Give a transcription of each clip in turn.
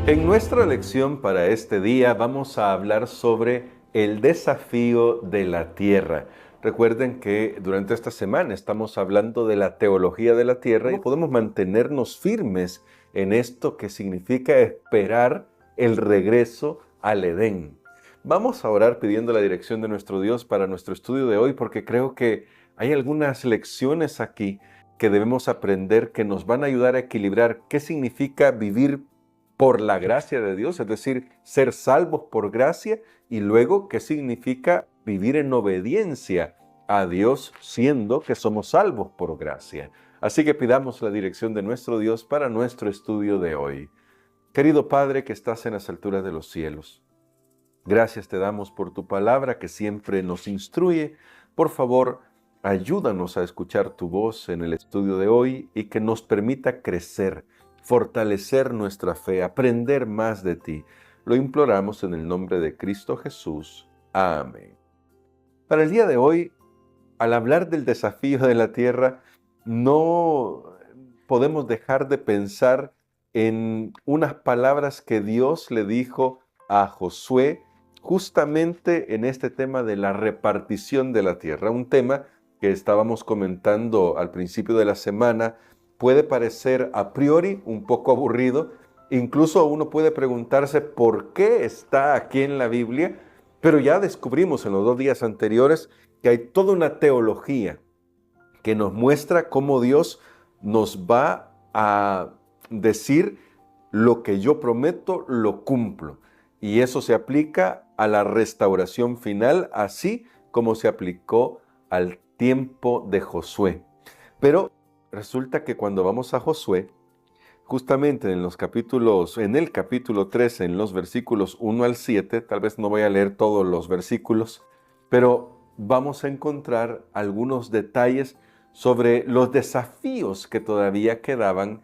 En nuestra lección para este día vamos a hablar sobre el desafío de la tierra. Recuerden que durante esta semana estamos hablando de la teología de la tierra y podemos mantenernos firmes en esto que significa esperar el regreso al Edén. Vamos a orar pidiendo la dirección de nuestro Dios para nuestro estudio de hoy porque creo que hay algunas lecciones aquí que debemos aprender que nos van a ayudar a equilibrar qué significa vivir por la gracia de Dios, es decir, ser salvos por gracia, y luego qué significa vivir en obediencia a Dios, siendo que somos salvos por gracia. Así que pidamos la dirección de nuestro Dios para nuestro estudio de hoy. Querido Padre que estás en las alturas de los cielos, gracias te damos por tu palabra que siempre nos instruye. Por favor, ayúdanos a escuchar tu voz en el estudio de hoy y que nos permita crecer, fortalecer nuestra fe, aprender más de ti. Lo imploramos en el nombre de Cristo Jesús. Amén. Para el día de hoy, al hablar del desafío de la tierra, no podemos dejar de pensar en unas palabras que Dios le dijo a Josué justamente en este tema de la repartición de la tierra, un tema que estábamos comentando al principio de la semana. Puede parecer a priori un poco aburrido, incluso uno puede preguntarse por qué está aquí en la Biblia, pero ya descubrimos en los 2 días anteriores que hay toda una teología que nos muestra cómo Dios nos va a decir: lo que yo prometo, lo cumplo. Y eso se aplica a la restauración final, así como se aplicó al tiempo de Josué. Pero resulta que cuando vamos a Josué, justamente en el capítulo 13, en los versículos 1 al 7, tal vez no voy a leer todos los versículos, pero vamos a encontrar algunos detalles sobre los desafíos que todavía quedaban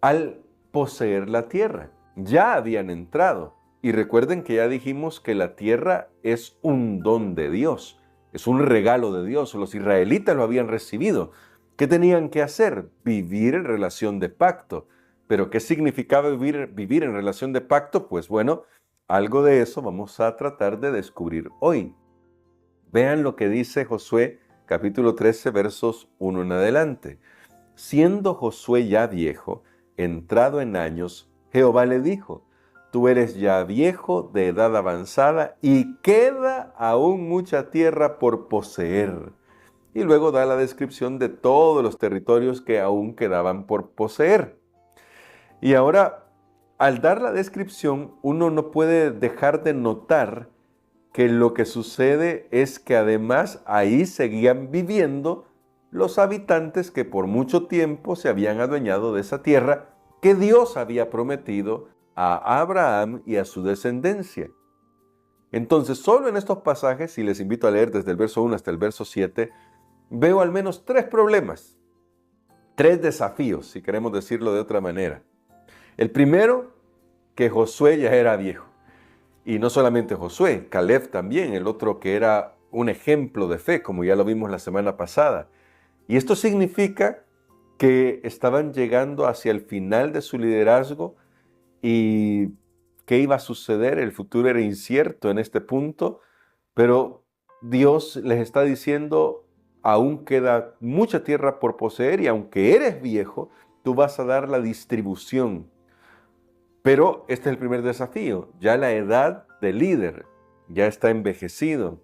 al poseer la tierra. Ya habían entrado. Y recuerden que ya dijimos que la tierra es un don de Dios, es un regalo de Dios. Los israelitas lo habían recibido. ¿Qué tenían que hacer? Vivir en relación de pacto. ¿Pero qué significaba vivir en relación de pacto? Pues bueno, algo de eso vamos a tratar de descubrir hoy. Vean lo que dice Josué, capítulo 13, versos 1 en adelante. Siendo Josué ya viejo, entrado en años, Jehová le dijo: tú eres ya viejo, de edad avanzada, y queda aún mucha tierra por poseer. Y luego da la descripción de todos los territorios que aún quedaban por poseer. Y ahora, al dar la descripción, uno no puede dejar de notar que lo que sucede es que además ahí seguían viviendo los habitantes que por mucho tiempo se habían adueñado de esa tierra que Dios había prometido a Abraham y a su descendencia. Entonces, solo en estos pasajes, y les invito a leer desde el verso 1 hasta el verso 7, veo al menos 3 problemas, 3 desafíos, si queremos decirlo de otra manera. El primero, que Josué ya era viejo. Y no solamente Josué, Caleb también, el otro que era un ejemplo de fe, como ya lo vimos la semana pasada. Y esto significa que estaban llegando hacia el final de su liderazgo. ¿Y qué iba a suceder? El futuro era incierto en este punto, pero Dios les está diciendo: aún queda mucha tierra por poseer y aunque eres viejo, tú vas a dar la distribución. Pero este es el primer desafío. Ya la edad del líder ya está envejecido.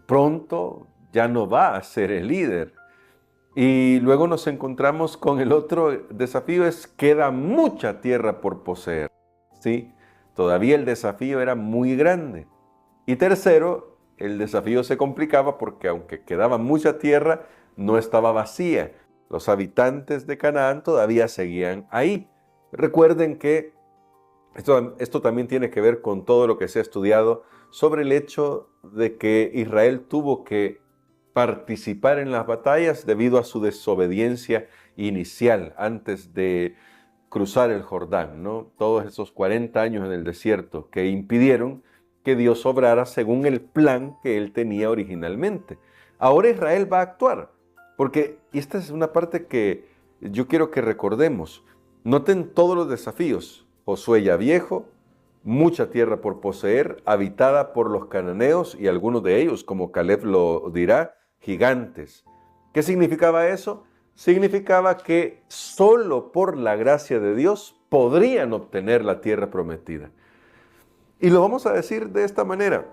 Pronto ya no va a ser el líder. Y luego nos encontramos con el otro desafío: queda mucha tierra por poseer. ¿Sí? Todavía el desafío era muy grande. Y tercero, el desafío se complicaba porque aunque quedaba mucha tierra, no estaba vacía. Los habitantes de Canaán todavía seguían ahí. Recuerden que esto también tiene que ver con todo lo que se ha estudiado sobre el hecho de que Israel tuvo que participar en las batallas debido a su desobediencia inicial antes de cruzar el Jordán, ¿no? Todos esos 40 años en el desierto que impidieron que Dios obrara según el plan que él tenía originalmente. Ahora Israel va a actuar, porque esta es una parte que yo quiero que recordemos. Noten todos los desafíos. Josué ya viejo, mucha tierra por poseer, habitada por los cananeos y algunos de ellos, como Caleb lo dirá, gigantes. ¿Qué significaba eso? Significaba que solo por la gracia de Dios podrían obtener la tierra prometida. Y lo vamos a decir de esta manera.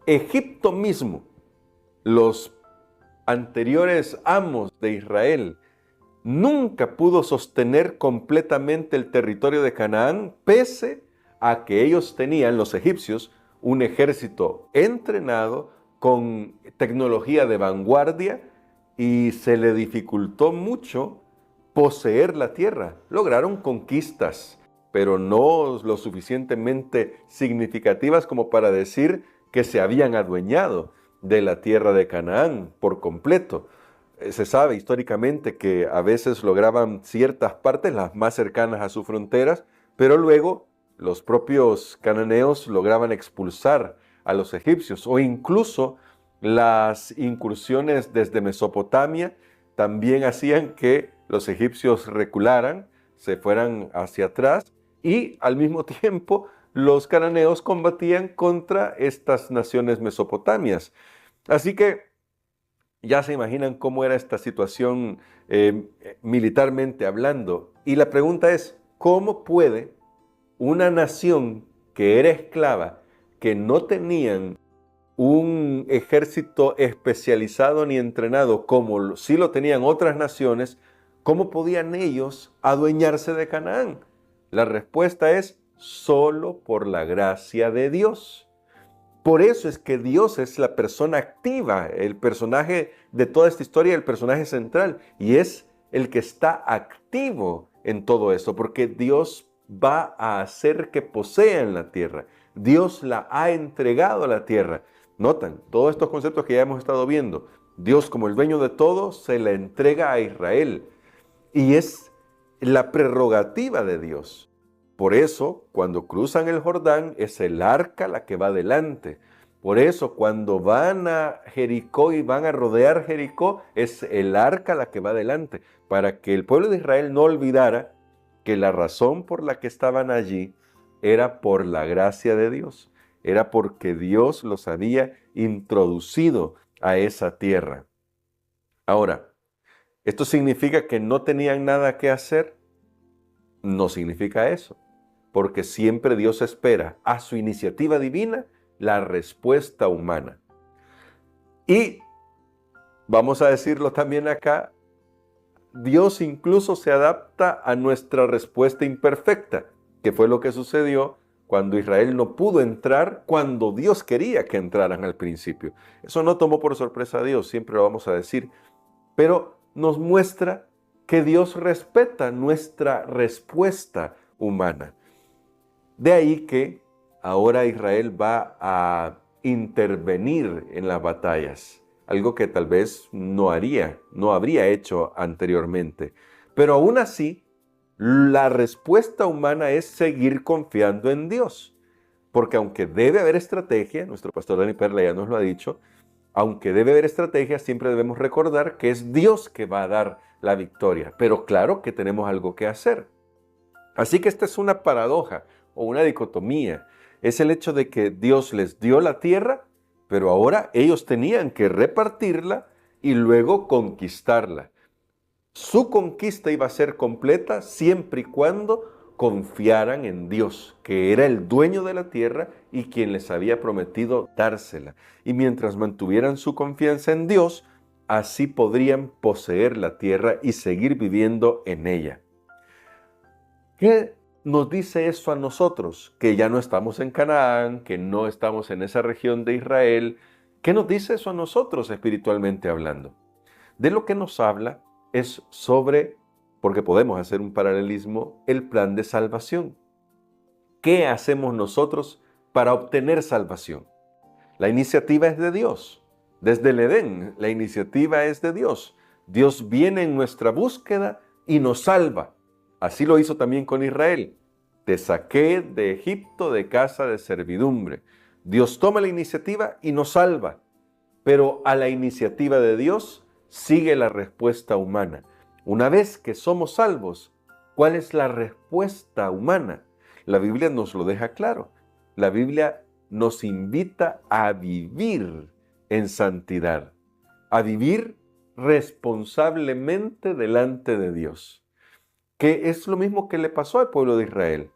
Egipto mismo, los anteriores amos de Israel, nunca pudo sostener completamente el territorio de Canaán, pese a que ellos tenían, los egipcios, un ejército entrenado con tecnología de vanguardia y se le dificultó mucho poseer la tierra. Lograron conquistas, pero no lo suficientemente significativas como para decir que se habían adueñado de la tierra de Canaán por completo. Se sabe históricamente que a veces lograban ciertas partes, las más cercanas a sus fronteras, pero luego los propios cananeos lograban expulsar a los egipcios, o incluso las incursiones desde Mesopotamia también hacían que los egipcios recularan, se fueran hacia atrás, y al mismo tiempo los cananeos combatían contra estas naciones mesopotamias. Así que ya se imaginan cómo era esta situación militarmente hablando. Y la pregunta es, ¿cómo puede una nación que era esclava, que no tenían un ejército especializado ni entrenado como sí lo tenían otras naciones, cómo podían ellos adueñarse de Canaán? La respuesta es solo por la gracia de Dios. Por eso es que Dios es la persona activa, el personaje de toda esta historia, el personaje central, y es el que está activo en todo esto, porque Dios va a hacer que posean la tierra. Dios la ha entregado a la tierra. Notan, todos estos conceptos que ya hemos estado viendo. Dios, como el dueño de todo, se la entrega a Israel. Y es la prerrogativa de Dios. Por eso, cuando cruzan el Jordán, es el arca la que va adelante. Por eso, cuando van a Jericó y van a rodear Jericó, es el arca la que va adelante, para que el pueblo de Israel no olvidara que la razón por la que estaban allí era por la gracia de Dios, era porque Dios los había introducido a esa tierra. Ahora, ¿esto significa que no tenían nada que hacer? No significa eso, porque siempre Dios espera a su iniciativa divina la respuesta humana. Y vamos a decirlo también acá, Dios incluso se adapta a nuestra respuesta imperfecta, que fue lo que sucedió cuando Israel no pudo entrar cuando Dios quería que entraran al principio. Eso no tomó por sorpresa a Dios, siempre lo vamos a decir, pero nos muestra que Dios respeta nuestra respuesta humana. De ahí que ahora Israel va a intervenir en las batallas, algo que tal vez no habría hecho anteriormente. Pero aún así, la respuesta humana es seguir confiando en Dios. Porque aunque debe haber estrategia, nuestro pastor Dani Perla ya nos lo ha dicho, aunque debe haber estrategia, siempre debemos recordar que es Dios que va a dar la victoria. Pero claro que tenemos algo que hacer. Así que esta es una paradoja o una dicotomía. Es el hecho de que Dios les dio la tierra, pero ahora ellos tenían que repartirla y luego conquistarla. Su conquista iba a ser completa siempre y cuando confiaran en Dios, que era el dueño de la tierra y quien les había prometido dársela. Y mientras mantuvieran su confianza en Dios, así podrían poseer la tierra y seguir viviendo en ella. ¿Qué nos dice eso a nosotros? Que ya no estamos en Canaán, que no estamos en esa región de Israel. ¿Qué nos dice eso a nosotros espiritualmente hablando? De lo que nos habla es sobre, porque podemos hacer un paralelismo, el plan de salvación. ¿Qué hacemos nosotros para obtener salvación? La iniciativa es de Dios. Desde el Edén, la iniciativa es de Dios. Dios viene en nuestra búsqueda y nos salva. Así lo hizo también con Israel. Te saqué de Egipto de casa de servidumbre. Dios toma la iniciativa y nos salva. Pero a la iniciativa de Dios sigue la respuesta humana. Una vez que somos salvos, ¿cuál es la respuesta humana? La Biblia nos lo deja claro. La Biblia nos invita a vivir en santidad, a vivir responsablemente delante de Dios, que es lo mismo que le pasó al pueblo de Israel.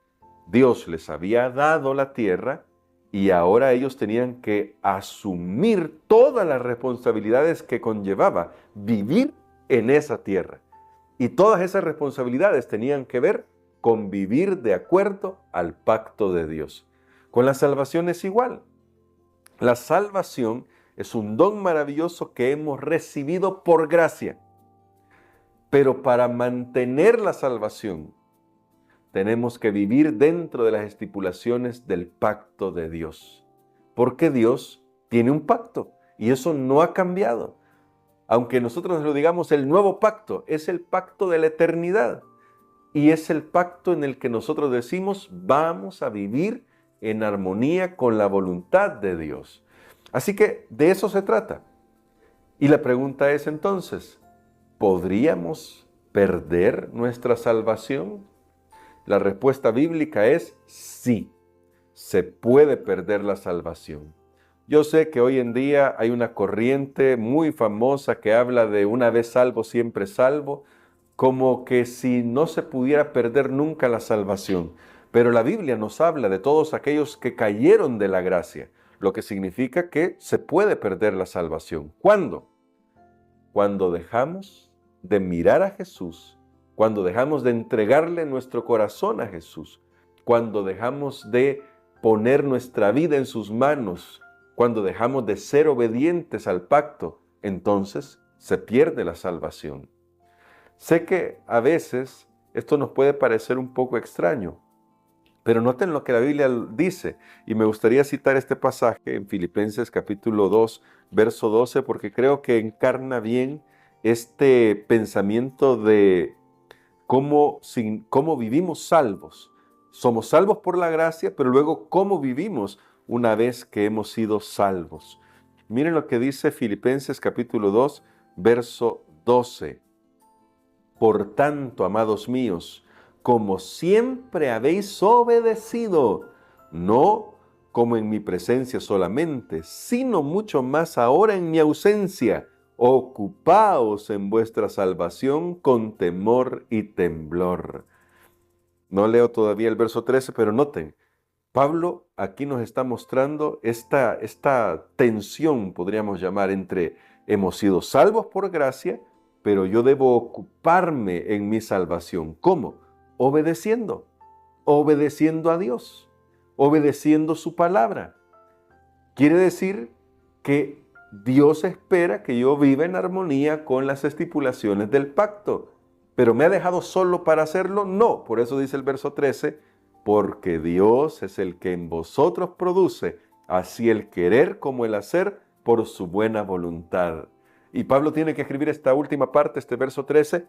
Dios les había dado la tierra y ahora ellos tenían que asumir todas las responsabilidades que conllevaba vivir en esa tierra. Y todas esas responsabilidades tenían que ver con vivir de acuerdo al pacto de Dios. Con la salvación es igual. La salvación es un don maravilloso que hemos recibido por gracia. Pero para mantener la salvación, tenemos que vivir dentro de las estipulaciones del pacto de Dios. Porque Dios tiene un pacto y eso no ha cambiado. Aunque nosotros lo digamos el nuevo pacto, es el pacto de la eternidad. Y es el pacto en el que nosotros decimos vamos a vivir en armonía con la voluntad de Dios. Así que de eso se trata. Y la pregunta es entonces, ¿podríamos perder nuestra salvación? La respuesta bíblica es sí, se puede perder la salvación. Yo sé que hoy en día hay una corriente muy famosa que habla de una vez salvo, siempre salvo, como que si no se pudiera perder nunca la salvación. Pero la Biblia nos habla de todos aquellos que cayeron de la gracia, lo que significa que se puede perder la salvación. ¿Cuándo? Cuando dejamos de mirar a Jesús, cuando dejamos de entregarle nuestro corazón a Jesús, cuando dejamos de poner nuestra vida en sus manos, cuando dejamos de ser obedientes al pacto, entonces se pierde la salvación. Sé que a veces esto nos puede parecer un poco extraño, pero noten lo que la Biblia dice, y me gustaría citar este pasaje en Filipenses capítulo 2, verso 12, porque creo que encarna bien este pensamiento de cómo vivimos salvos. Somos salvos por la gracia, pero luego cómo vivimos una vez que hemos sido salvos. Miren lo que dice Filipenses capítulo 2, verso 12. Por tanto, amados míos, como siempre habéis obedecido, no como en mi presencia solamente, sino mucho más ahora en mi ausencia, ocupaos en vuestra salvación con temor y temblor. No leo todavía el verso 13, pero noten, Pablo aquí nos está mostrando esta tensión, podríamos llamar, entre hemos sido salvos por gracia, pero yo debo ocuparme en mi salvación. ¿Cómo? Obedeciendo a Dios, obedeciendo su palabra. Quiere decir que Dios espera que yo viva en armonía con las estipulaciones del pacto. ¿Pero me ha dejado solo para hacerlo? No. Por eso dice el verso 13, porque Dios es el que en vosotros produce así el querer como el hacer por su buena voluntad. Y Pablo tiene que escribir esta última parte, este verso 13,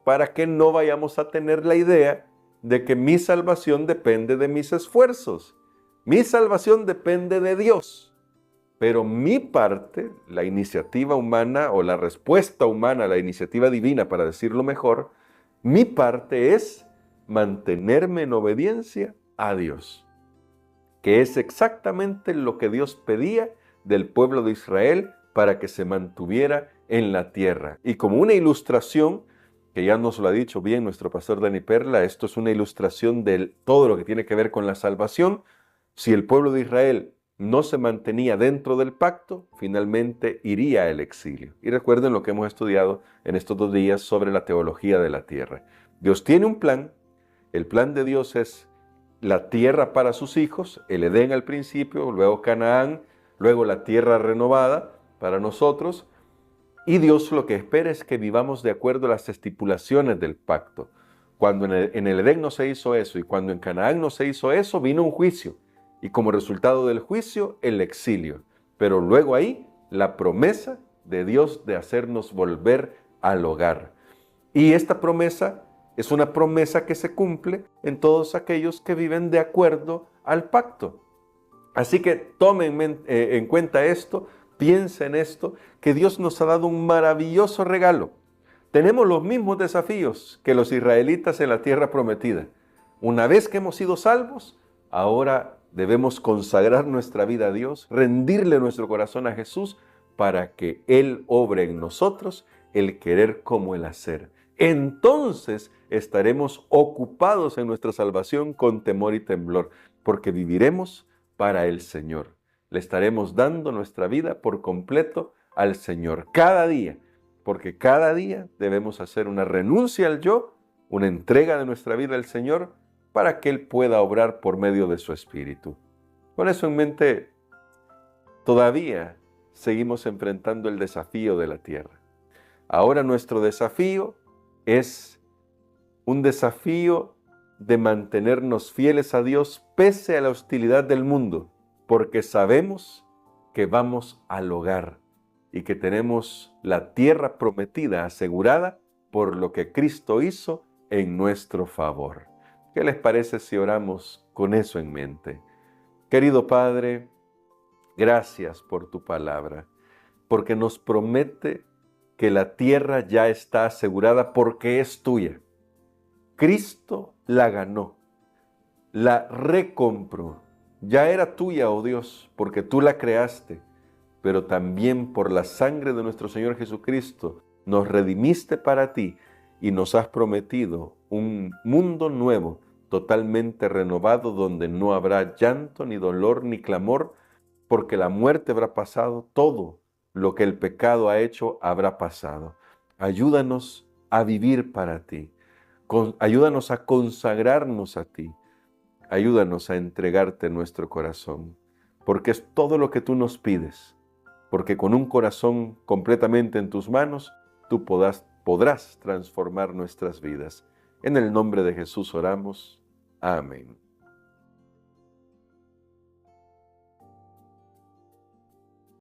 para que no vayamos a tener la idea de que mi salvación depende de mis esfuerzos. Mi salvación depende de Dios. Pero mi parte, la iniciativa humana o la respuesta humana, la iniciativa divina, para decirlo mejor, mi parte es mantenerme en obediencia a Dios, que es exactamente lo que Dios pedía del pueblo de Israel para que se mantuviera en la tierra. Y como una ilustración, que ya nos lo ha dicho bien nuestro pastor Dani Perla, esto es una ilustración de todo lo que tiene que ver con la salvación. Si el pueblo de Israel no se mantenía dentro del pacto, finalmente iría al exilio. Y recuerden lo que hemos estudiado en estos 2 días sobre la teología de la tierra. Dios tiene un plan. El plan de Dios es la tierra para sus hijos, el Edén al principio, luego Canaán, luego la tierra renovada para nosotros. Y Dios lo que espera es que vivamos de acuerdo a las estipulaciones del pacto. Cuando en el Edén no se hizo eso y cuando en Canaán no se hizo eso, vino un juicio. Y como resultado del juicio, el exilio. Pero luego ahí, la promesa de Dios de hacernos volver al hogar. Y esta promesa es una promesa que se cumple en todos aquellos que viven de acuerdo al pacto. Así que tomen en cuenta esto, piensen en esto, que Dios nos ha dado un maravilloso regalo tenemos los mismos desafíos que los israelitas en la tierra prometida. Una vez que hemos sido salvos, ahora debemos consagrar nuestra vida a Dios, rendirle nuestro corazón a Jesús para que Él obre en nosotros el querer como el hacer. Entonces estaremos ocupados en nuestra salvación con temor y temblor, porque viviremos para el Señor. Le estaremos dando nuestra vida por completo al Señor cada día, porque cada día debemos hacer una renuncia al yo, una entrega de nuestra vida al Señor, para que Él pueda obrar por medio de su Espíritu. Con eso en mente, todavía seguimos enfrentando el desafío de la tierra. Ahora nuestro desafío es un desafío de mantenernos fieles a Dios pese a la hostilidad del mundo, porque sabemos que vamos al hogar y que tenemos la tierra prometida asegurada por lo que Cristo hizo en nuestro favor. ¿Qué les parece si oramos con eso en mente? Querido Padre, gracias por tu palabra, porque nos promete que la tierra ya está asegurada porque es tuya. Cristo la ganó, la recompró. Ya era tuya, oh Dios, porque tú la creaste, pero también por la sangre de nuestro Señor Jesucristo nos redimiste para ti y nos has prometido un mundo nuevo, totalmente renovado, donde no habrá llanto, ni dolor, ni clamor, porque la muerte habrá pasado, todo lo que el pecado ha hecho habrá pasado. Ayúdanos a vivir para ti, ayúdanos a consagrarnos a ti, ayúdanos a entregarte nuestro corazón, porque es todo lo que tú nos pides, porque con un corazón completamente en tus manos, tú podrás transformar nuestras vidas. En el nombre de Jesús oramos. Amén.